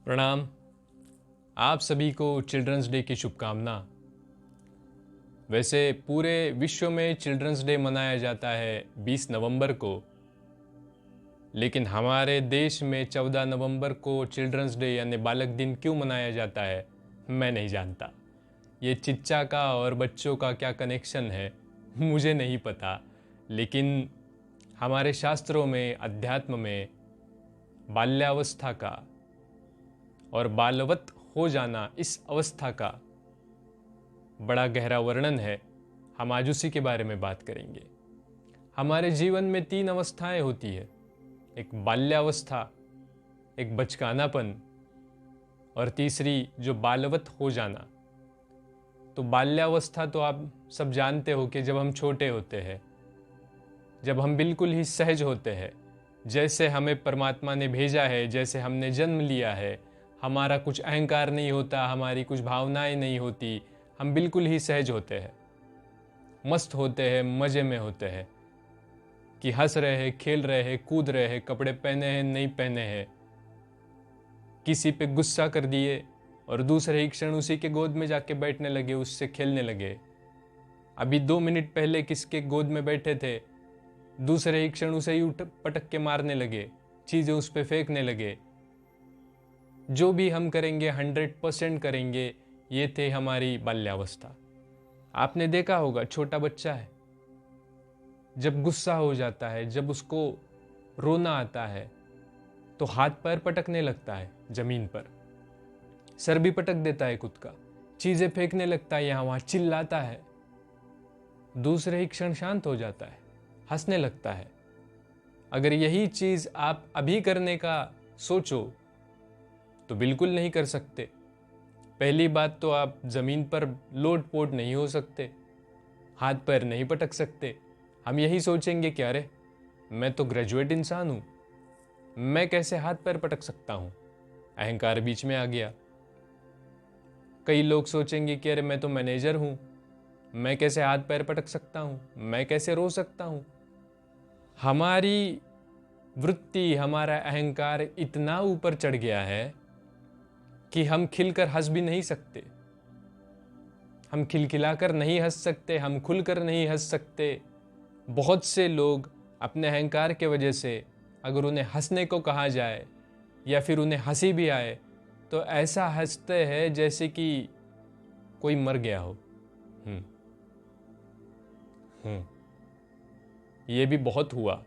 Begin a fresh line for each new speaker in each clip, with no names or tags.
प्रणाम। आप सभी को चिल्ड्रंस डे की शुभकामना। वैसे पूरे विश्व में चिल्ड्रंस डे मनाया जाता है 20 नवंबर को, लेकिन हमारे देश में 14 नवंबर को चिल्ड्रंस डे यानी बालक दिन क्यों मनाया जाता है मैं नहीं जानता। ये चिच्चा का और बच्चों का क्या कनेक्शन है मुझे नहीं पता, लेकिन हमारे शास्त्रों में, अध्यात्म में बाल्यावस्था का और बालवत हो जाना, इस अवस्था का बड़ा गहरा वर्णन है। हम आज उसी के बारे में बात करेंगे। हमारे जीवन में 3 अवस्थाएं होती है, एक बाल्यावस्था, एक बचकानापन और तीसरी जो बालवत हो जाना। तो बाल्यावस्था तो आप सब जानते हो कि जब हम छोटे होते हैं, जब हम बिल्कुल ही सहज होते हैं, जैसे हमें परमात्मा ने भेजा है, जैसे हमने जन्म लिया है, हमारा कुछ अहंकार नहीं होता, हमारी कुछ भावनाएं नहीं होती, हम बिल्कुल ही सहज होते हैं, मस्त होते हैं, मज़े में होते हैं कि हंस रहे हैं, खेल रहे हैं, कूद रहे हैं, कपड़े पहने हैं नहीं पहने हैं, किसी पे गुस्सा कर दिए और दूसरे ही क्षण उसी के गोद में जाके बैठने लगे, उससे खेलने लगे। अभी 2 मिनट पहले किसके गोद में बैठे थे, दूसरे ही क्षण उसे ही उठ पटक के मारने लगे, चीज़ें उस पर फेंकने लगे। जो भी हम करेंगे 100% करेंगे। ये थे हमारी बाल्यावस्था। आपने देखा होगा, छोटा बच्चा है, जब गुस्सा हो जाता है, जब उसको रोना आता है तो हाथ पैर पटकने लगता है, जमीन पर सर भी पटक देता है खुद का, चीजें फेंकने लगता है, यहाँ वहां चिल्लाता है, दूसरे ही क्षण शांत हो जाता है, हंसने लगता है। अगर यही चीज आप अभी करने का सोचो तो बिल्कुल नहीं कर सकते। पहली बात तो आप जमीन पर लोट पोट नहीं हो सकते, हाथ पैर नहीं पटक सकते। हम यही सोचेंगे कि अरे मैं तो ग्रेजुएट इंसान हूं, मैं कैसे हाथ पैर पटक सकता हूं, अहंकार बीच में आ गया। कई लोग सोचेंगे कि अरे मैं तो मैनेजर हूं, मैं कैसे हाथ पैर पटक सकता हूं, मैं कैसे रो सकता हूं। हमारी वृत्ति, हमारा अहंकार इतना ऊपर चढ़ गया है कि हम खिलकर हंस भी नहीं सकते, हम खिलखिलाकर नहीं हंस सकते, हम खुलकर नहीं हंस सकते। बहुत से लोग अपने अहंकार के वजह से अगर उन्हें हंसने को कहा जाए या फिर उन्हें हंसी भी आए तो ऐसा हंसते हैं जैसे कि कोई मर गया हो। हम्म हम्म ये भी बहुत हुआ।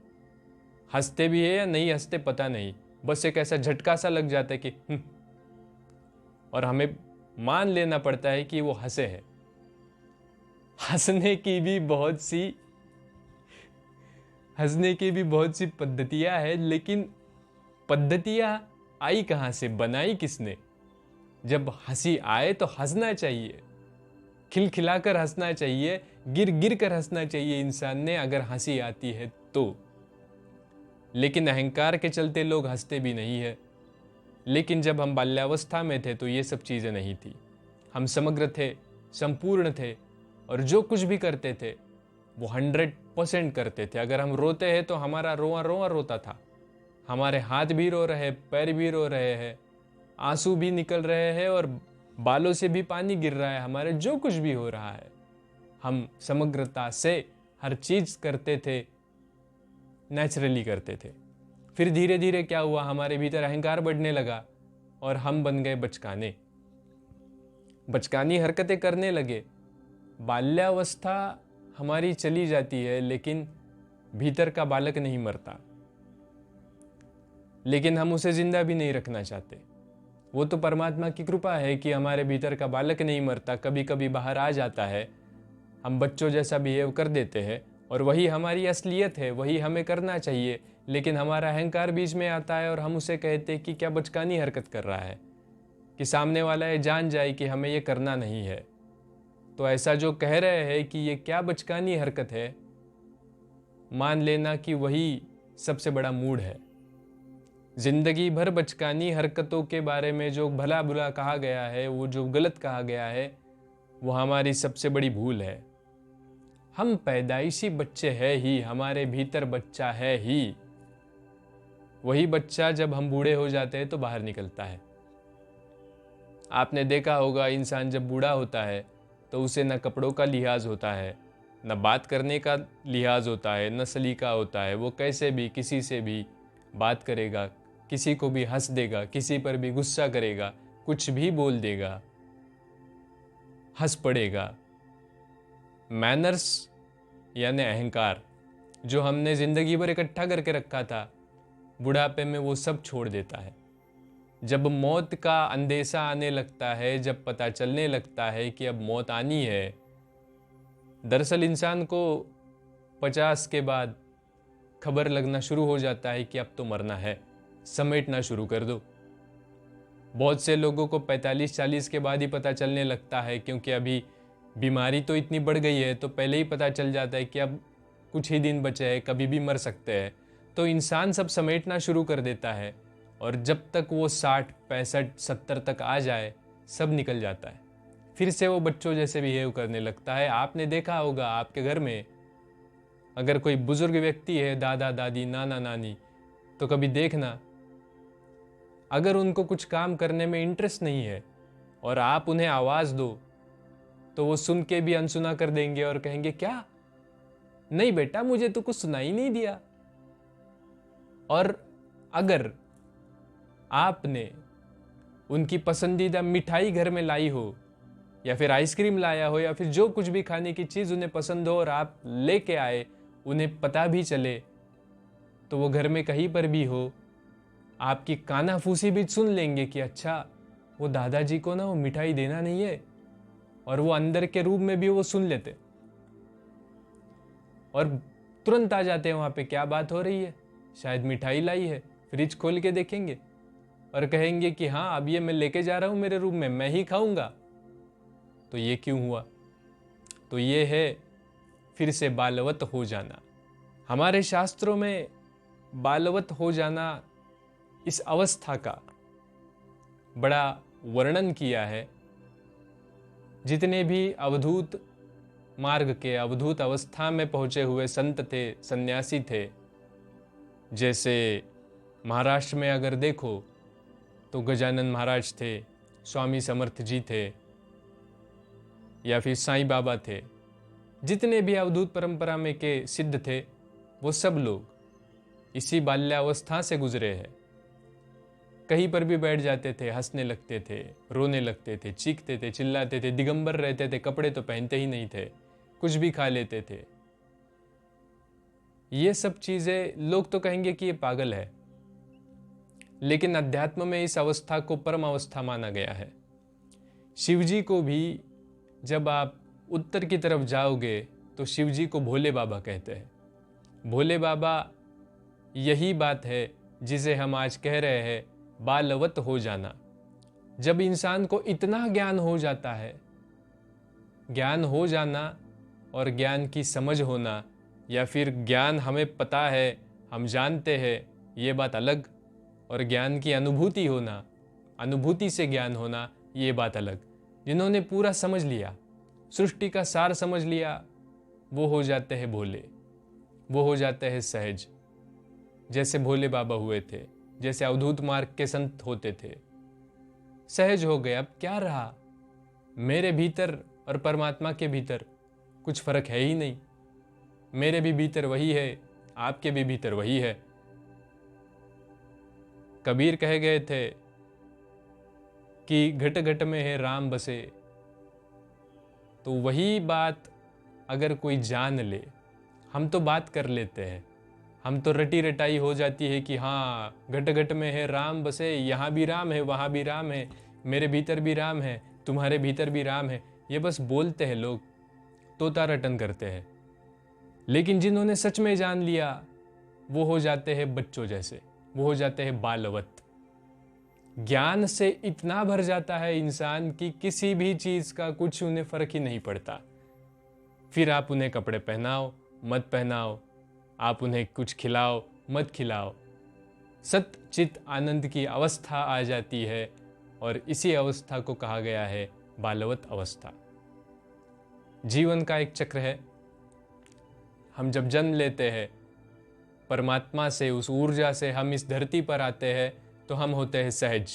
हंसते भी है या नहीं हंसते पता नहीं, बस एक ऐसा झटका सा लग जाता है कि और हमें मान लेना पड़ता है कि वो हंसे हैं। हंसने की भी बहुत सी पद्धतियां हैं, लेकिन पद्धतियां आई कहां से, बनाई किसने? जब हंसी आए तो हंसना चाहिए, खिलखिलाकर हंसना चाहिए, गिर गिर कर हंसना चाहिए इंसान ने अगर हंसी आती है तो। लेकिन अहंकार के चलते लोग हंसते भी नहीं है। लेकिन जब हम बाल्यावस्था में थे तो ये सब चीज़ें नहीं थी। हम समग्र थे, संपूर्ण थे, और जो कुछ भी करते थे वो 100% करते थे। अगर हम रोते हैं तो हमारा रोआ रोआ रोता था, हमारे हाथ भी रो रहे, पैर भी रो रहे हैं, आंसू भी निकल रहे हैं और बालों से भी पानी गिर रहा है, हमारे जो कुछ भी हो रहा है हम समग्रता से हर चीज़ करते थे, नेचुरली करते थे। फिर धीरे धीरे क्या हुआ, हमारे भीतर अहंकार बढ़ने लगा और हम बन गए बचकाने, बचकानी हरकतें करने लगे। बाल्यावस्था हमारी चली जाती है लेकिन भीतर का बालक नहीं मरता, लेकिन हम उसे जिंदा भी नहीं रखना चाहते। वो तो परमात्मा की कृपा है कि हमारे भीतर का बालक नहीं मरता, कभी कभी बाहर आ जाता है, हम बच्चों जैसा बिहेव कर देते हैं और वही हमारी असलियत है, वही हमें करना चाहिए। लेकिन हमारा अहंकार बीच में आता है और हम उसे कहते हैं कि क्या बचकानी हरकत कर रहा है, कि सामने वाला ये जान जाए कि हमें ये करना नहीं है। तो ऐसा जो कह रहे हैं कि ये क्या बचकानी हरकत है, मान लेना कि वही सबसे बड़ा मूड है। जिंदगी भर बचकानी हरकतों के बारे में जो भला बुरा कहा गया है, वो जो गलत कहा गया है, वो हमारी सबसे बड़ी भूल है। हम पैदाइशी बच्चे हैं ही, हमारे भीतर बच्चा है ही। वही बच्चा जब हम बूढ़े हो जाते हैं तो बाहर निकलता है, आपने देखा होगा इंसान जब बूढ़ा होता है तो उसे न कपड़ों का लिहाज होता है, न बात करने का लिहाज होता है, न सलीका होता है। वो कैसे भी किसी से भी बात करेगा, किसी को भी हंस देगा, किसी पर भी गुस्सा करेगा, कुछ भी बोल देगा, हंस पड़ेगा। मैनर्स यानी अहंकार जो हमने ज़िंदगी भर इकट्ठा करके रखा था, बुढ़ापे में वो सब छोड़ देता है। जब मौत का अंदेशा आने लगता है, जब पता चलने लगता है कि अब मौत आनी है, दरअसल इंसान को 50 के बाद खबर लगना शुरू हो जाता है कि अब तो मरना है, समेटना शुरू कर दो। बहुत से लोगों को 45-40 के बाद ही पता चलने लगता है, क्योंकि अभी बीमारी तो इतनी बढ़ गई है, तो पहले ही पता चल जाता है कि अब कुछ ही दिन बचे हैं, कभी भी मर सकते हैं। तो इंसान सब समेटना शुरू कर देता है, और जब तक वो 60, 65, 70 तक आ जाए, सब निकल जाता है। फिर से वो बच्चों जैसे बिहेव करने लगता है। आपने देखा होगा आपके घर में अगर कोई बुजुर्ग व्यक्ति है, दादा दादी, नाना नानी, तो कभी देखना, अगर उनको कुछ काम करने में इंटरेस्ट नहीं है और आप उन्हें आवाज़ दो, तो वो सुन के भी अनसुना कर देंगे और कहेंगे, क्या नहीं बेटा, मुझे तो कुछ सुनाई नहीं दिया। और अगर आपने उनकी पसंदीदा मिठाई घर में लाई हो, या फिर आइसक्रीम लाया हो, या फिर जो कुछ भी खाने की चीज़ उन्हें पसंद हो और आप लेके आए, उन्हें पता भी चले, तो वो घर में कहीं पर भी हो, आपकी कानाफूसी भी सुन लेंगे कि अच्छा, वो दादाजी को ना वो मिठाई देना नहीं है, और वो अंदर के रूम में भी वो सुन लेते और तुरंत आ जाते हैं वहाँ पे, क्या बात हो रही है, शायद मिठाई लाई है। फ्रिज खोल के देखेंगे और कहेंगे कि हाँ, अब ये मैं लेके जा रहा हूँ मेरे रूम में, मैं ही खाऊंगा। तो ये क्यों हुआ? तो ये है फिर से बालवत हो जाना। हमारे शास्त्रों में बालवत हो जाना, इस अवस्था का बड़ा वर्णन किया है। जितने भी अवधूत मार्ग के, अवधूत अवस्था में पहुंचे हुए संत थे, सन्यासी थे, जैसे महाराष्ट्र में अगर देखो तो गजानन महाराज थे, स्वामी समर्थ जी थे, या फिर साईं बाबा थे। जितने भी अवधूत परंपरा में के सिद्ध थे, वो सब लोग इसी बाल्यावस्था से गुजरे हैं। कहीं पर भी बैठ जाते थे, हंसने लगते थे, रोने लगते थे, चीखते थे, चिल्लाते थे, दिगंबर रहते थे, कपड़े तो पहनते ही नहीं थे, कुछ भी खा लेते थे। ये सब चीजें लोग तो कहेंगे कि ये पागल है, लेकिन अध्यात्म में इस अवस्था को परम अवस्था माना गया है। शिवजी को भी जब आप उत्तर की तरफ जाओगे तो शिवजी को भोले बाबा कहते हैं। भोले बाबा यही बात है जिसे हम आज कह रहे हैं, बालवत हो जाना। जब इंसान को इतना ज्ञान हो जाता है, ज्ञान हो जाना और ज्ञान की समझ होना, या फिर ज्ञान हमें पता है, हम जानते हैं, ये बात अलग, और ज्ञान की अनुभूति होना, अनुभूति से ज्ञान होना, ये बात अलग। जिन्होंने पूरा समझ लिया, सृष्टि का सार समझ लिया, वो हो जाते हैं भोले, वो हो जाते हैं सहज, जैसे भोले बाबा हुए थे, जैसे अवधूत मार्ग के संत होते थे। सहज हो गए। अब क्या रहा, मेरे भीतर और परमात्मा के भीतर कुछ फर्क है ही नहीं। मेरे भी भीतर वही है, आपके भी भीतर वही है। कबीर कह गए थे कि घट घट में है राम बसे। तो वही बात अगर कोई जान ले, हम तो बात कर लेते हैं, हम तो रटी रटाई हो जाती है कि हाँ, घट घट में है राम बसे, यहाँ भी राम है, वहाँ भी राम है, मेरे भीतर भी राम है, तुम्हारे भीतर भी राम है। ये बस बोलते हैं लोग, तोता रटन करते हैं। लेकिन जिन्होंने सच में जान लिया, वो हो जाते हैं बच्चों जैसे, वो हो जाते हैं बालवत। ज्ञान से इतना भर जाता है इंसान कि किसी भी चीज का कुछ उन्हें फर्क ही नहीं पड़ता। फिर आप उन्हें कपड़े पहनाओ मत पहनाओ, आप उन्हें कुछ खिलाओ मत खिलाओ, सत चित आनंद की अवस्था आ जाती है, और इसी अवस्था को कहा गया है बालवत अवस्था। जीवन का एक चक्र है। हम जब जन्म लेते हैं, परमात्मा से, उस ऊर्जा से हम इस धरती पर आते हैं, तो हम होते हैं सहज।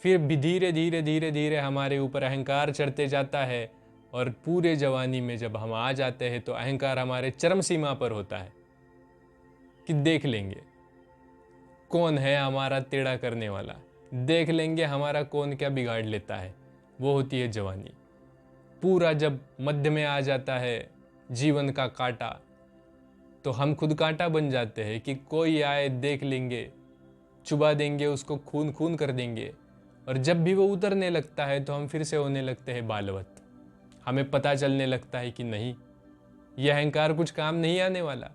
फिर भी धीरे धीरे धीरे धीरे हमारे ऊपर अहंकार चढ़ते जाता है, और पूरे जवानी में जब हम आ जाते हैं तो अहंकार हमारे चरम सीमा पर होता है कि देख लेंगे कौन है हमारा टेढ़ा करने वाला, देख लेंगे हमारा कौन क्या बिगाड़ लेता है। वो होती है जवानी। पूरा जब मध्य में आ जाता है जीवन का कांटा, तो हम खुद कांटा बन जाते हैं कि कोई आए देख लेंगे, चुबा देंगे उसको, खून खून कर देंगे। और जब भी वो उतरने लगता है तो हम फिर से होने लगते हैं बालवत। हमें पता चलने लगता है कि नहीं, यह अहंकार कुछ काम नहीं आने वाला।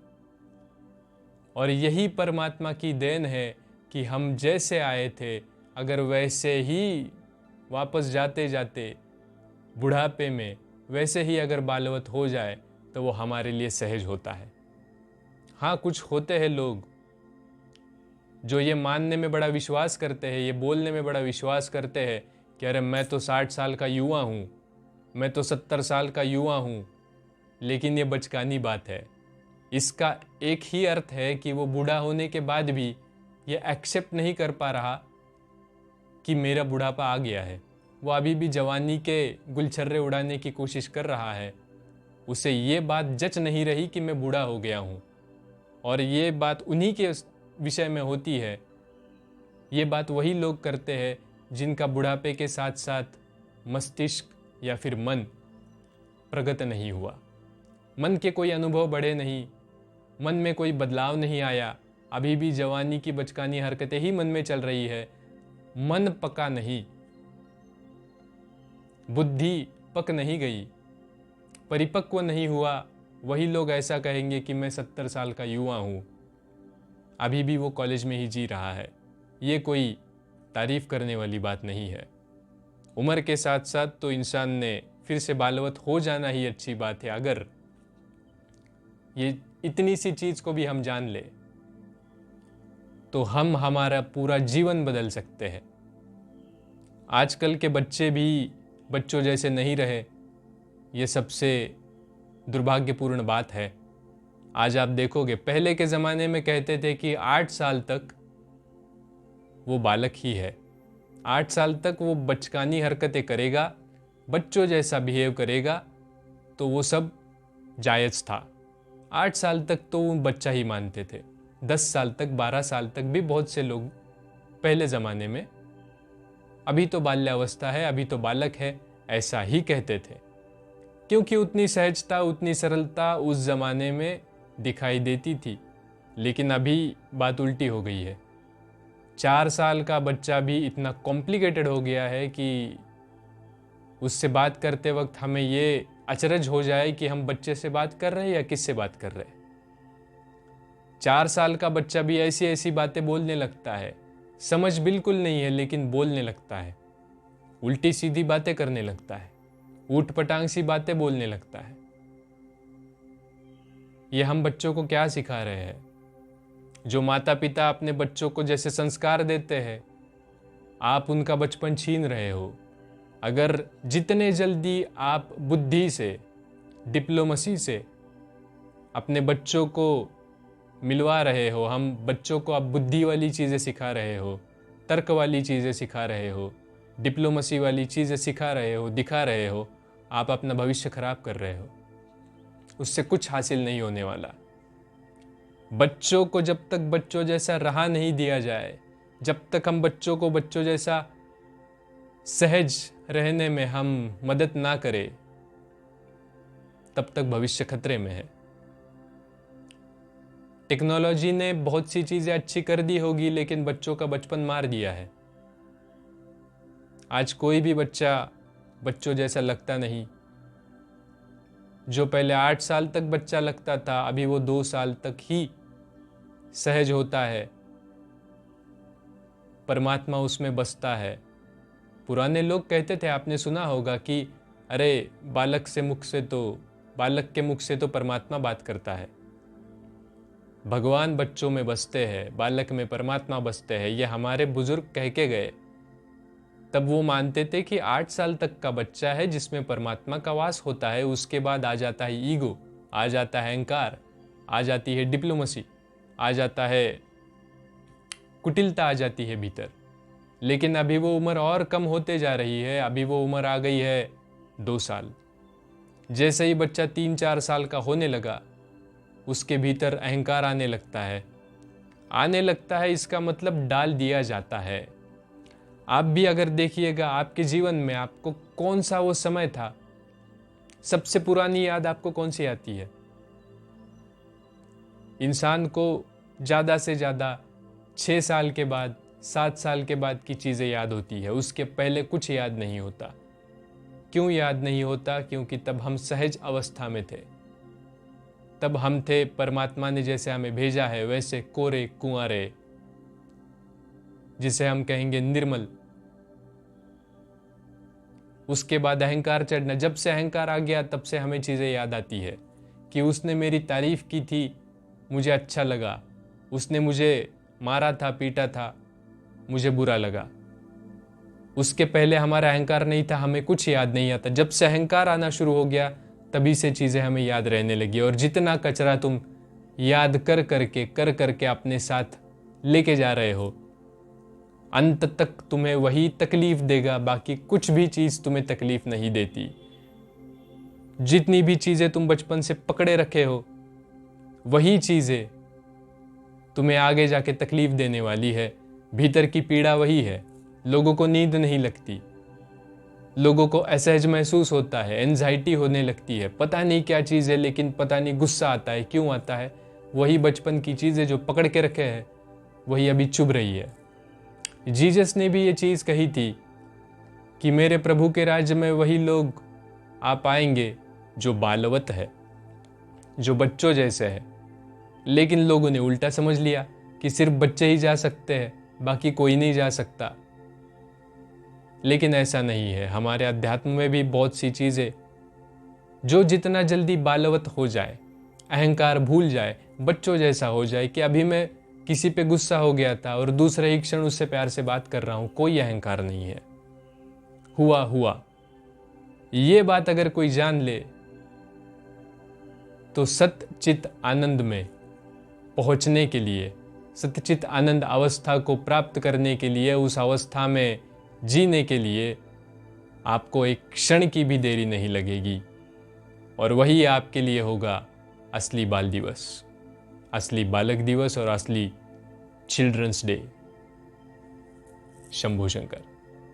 और यही परमात्मा की देन है कि हम जैसे आए थे अगर वैसे ही वापस जाते जाते बुढ़ापे में वैसे ही अगर बालवत हो जाए तो वो हमारे लिए सहज होता है। हाँ, कुछ होते हैं लोग जो ये मानने में बड़ा विश्वास करते हैं, ये बोलने में बड़ा विश्वास करते हैं कि अरे मैं तो 60 साल का युवा हूँ, मैं तो 70 साल का युवा हूँ। लेकिन ये बचकानी बात है। इसका एक ही अर्थ है कि वो बूढ़ा होने के बाद भी ये एक्सेप्ट नहीं कर पा रहा कि मेरा बुढ़ापा आ गया है। वो अभी भी जवानी के गुलछर्रे उड़ाने की कोशिश कर रहा है। उसे ये बात जच नहीं रही कि मैं बूढ़ा हो गया हूँ। और ये बात उन्हीं के विषय में होती है। ये बात वही लोग करते हैं जिनका बुढ़ापे के साथ साथ मस्तिष्क या फिर मन प्रगत नहीं हुआ, मन के कोई अनुभव बढ़े नहीं, मन में कोई बदलाव नहीं आया, अभी भी जवानी की बचकानी हरकतें ही मन में चल रही है, मन पका नहीं, बुद्धि पक नहीं गई, परिपक्व नहीं हुआ। वही लोग ऐसा कहेंगे कि मैं 70 साल का युवा हूँ, अभी भी वो कॉलेज में ही जी रहा है। ये कोई तारीफ करने वाली बात नहीं है। उम्र के साथ साथ तो इंसान ने फिर से बालवत हो जाना ही अच्छी बात है। अगर ये इतनी सी चीज को भी हम जान ले तो हम हमारा पूरा जीवन बदल सकते हैं। आजकल के बच्चे भी बच्चों जैसे नहीं रहे, ये सबसे दुर्भाग्यपूर्ण बात है। आज आप देखोगे, पहले के ज़माने में कहते थे कि 8 साल तक वो बालक ही है, 8 साल तक वो बचकानी हरकतें करेगा, बच्चों जैसा बिहेव करेगा, तो वो सब जायज़ था। 8 साल तक तो वो बच्चा ही मानते थे। 10 साल तक, 12 साल तक भी बहुत से लोग पहले ज़माने में, अभी तो बाल्यावस्था है, अभी तो बालक है, ऐसा ही कहते थे। क्योंकि उतनी सहजता, उतनी सरलता उस ज़माने में दिखाई देती थी। लेकिन अभी बात उल्टी हो गई है। 4 साल का बच्चा भी इतना कॉम्प्लिकेटेड हो गया है कि उससे बात करते वक्त हमें ये अचरज हो जाए कि हम बच्चे से बात कर रहे हैं या किससे बात कर रहे हैं। 4 साल का बच्चा भी ऐसी ऐसी बातें बोलने लगता है, समझ बिल्कुल नहीं है लेकिन बोलने लगता है, उल्टी सीधी बातें करने लगता है, ऊट पटांग सी बातें बोलने लगता है। ये हम बच्चों को क्या सिखा रहे हैं? जो माता पिता अपने बच्चों को जैसे संस्कार देते हैं, आप उनका बचपन छीन रहे हो। अगर जितने जल्दी आप बुद्धि से, डिप्लोमेसी से अपने बच्चों को मिलवा रहे हो, हम बच्चों को आप बुद्धि वाली चीज़ें सिखा रहे हो, तर्क वाली चीज़ें सिखा रहे हो, डिप्लोमेसी वाली चीज़ें सिखा रहे हो, दिखा रहे हो, आप अपना भविष्य खराब कर रहे हो। उससे कुछ हासिल नहीं होने वाला। बच्चों को जब तक बच्चों जैसा रहा नहीं दिया जाए, जब तक हम बच्चों को बच्चों जैसा सहज रहने में हम मदद ना करें, तब तक भविष्य खतरे में है। टेक्नोलॉजी ने बहुत सी चीजें अच्छी कर दी होगी, लेकिन बच्चों का बचपन मार दिया है। आज कोई भी बच्चा बच्चों जैसा लगता नहीं। जो पहले 8 साल तक बच्चा लगता था, अभी वो 2 साल तक ही सहज होता है, परमात्मा उसमें बसता है। पुराने लोग कहते थे, आपने सुना होगा कि अरे बालक के मुख से तो परमात्मा बात करता है। भगवान बच्चों में बसते हैं, बालक में परमात्मा बसते हैं, ये हमारे बुजुर्ग कह के गए। तब वो मानते थे कि 8 साल तक का बच्चा है जिसमें परमात्मा का वास होता है। उसके बाद आ जाता है ईगो, आ जाता है अहंकार, आ जाती है डिप्लोमेसी, आ जाता है कुटिलता, आ जाती है भीतर। लेकिन अभी वो उम्र और कम होते जा रही है। अभी वो उम्र आ गई है 2 साल। जैसे ही बच्चा 3-4 साल का होने लगा, उसके भीतर अहंकार आने लगता है। आने लगता है इसका मतलब डाल दिया जाता है। आप भी अगर देखिएगा आपके जीवन में आपको कौन सा वो समय था, सबसे पुरानी याद आपको कौन सी आती है? इंसान को ज़्यादा से ज़्यादा 6 साल के बाद, 7 साल के बाद की चीज़ें याद होती है, उसके पहले कुछ याद नहीं होता। क्यों याद नहीं होता? क्योंकि तब हम सहज अवस्था में थे। तब हम थे, परमात्मा ने जैसे हमें भेजा है वैसे कोरे कुंवारे, जिसे हम कहेंगे निर्मल। उसके बाद अहंकार चढ़ना। जब से अहंकार आ गया तब से हमें चीज़ें याद आती है कि उसने मेरी तारीफ की थी, मुझे अच्छा लगा। उसने मुझे मारा था, पीटा था, मुझे बुरा लगा। उसके पहले हमारा अहंकार नहीं था, हमें कुछ याद नहीं आता। जब से अहंकार आना शुरू हो गया तभी से चीज़ें हमें याद रहने लगी। और जितना कचरा तुम याद कर करके अपने साथ लेके जा रहे हो, अंत तक तुम्हें वही तकलीफ देगा, बाकी कुछ भी चीज़ तुम्हें तकलीफ नहीं देती। जितनी भी चीज़ें तुम बचपन से पकड़े रखे हो, वही चीज़ें तुम्हें आगे जाके तकलीफ देने वाली है। भीतर की पीड़ा वही है। लोगों को नींद नहीं लगती, लोगों को असहज महसूस होता है, एंजाइटी होने लगती है, पता नहीं क्या चीज़ है, लेकिन पता नहीं गुस्सा आता है। क्यों आता है? वही बचपन की चीज़ें जो पकड़ के रखे हैं, वही अभी चुभ रही है। जीसस ने भी ये चीज़ कही थी कि मेरे प्रभु के राज्य में वही लोग आ पाएंगे जो बालवत है, जो बच्चों जैसे है। लेकिन लोगों ने उल्टा समझ लिया कि सिर्फ बच्चे ही जा सकते हैं, बाकी कोई नहीं जा सकता। लेकिन ऐसा नहीं है। हमारे अध्यात्म में भी बहुत सी चीज़ें जो जितना जल्दी बालवत हो जाए, अहंकार भूल जाए, बच्चों जैसा हो जाए कि अभी मैं किसी पे गुस्सा हो गया था और दूसरे ही क्षण उससे प्यार से बात कर रहा हूं, कोई अहंकार नहीं है। हुआ हुआ। ये बात अगर कोई जान ले तो सतचित आनंद में पहुंचने के लिए, सतचित आनंद अवस्था को प्राप्त करने के लिए, उस अवस्था में जीने के लिए आपको एक क्षण की भी देरी नहीं लगेगी। और वही आपके लिए होगा असली बाल दिवस, असली बालक दिवस और असली चिल्ड्रंस डे। शंभू शंकर।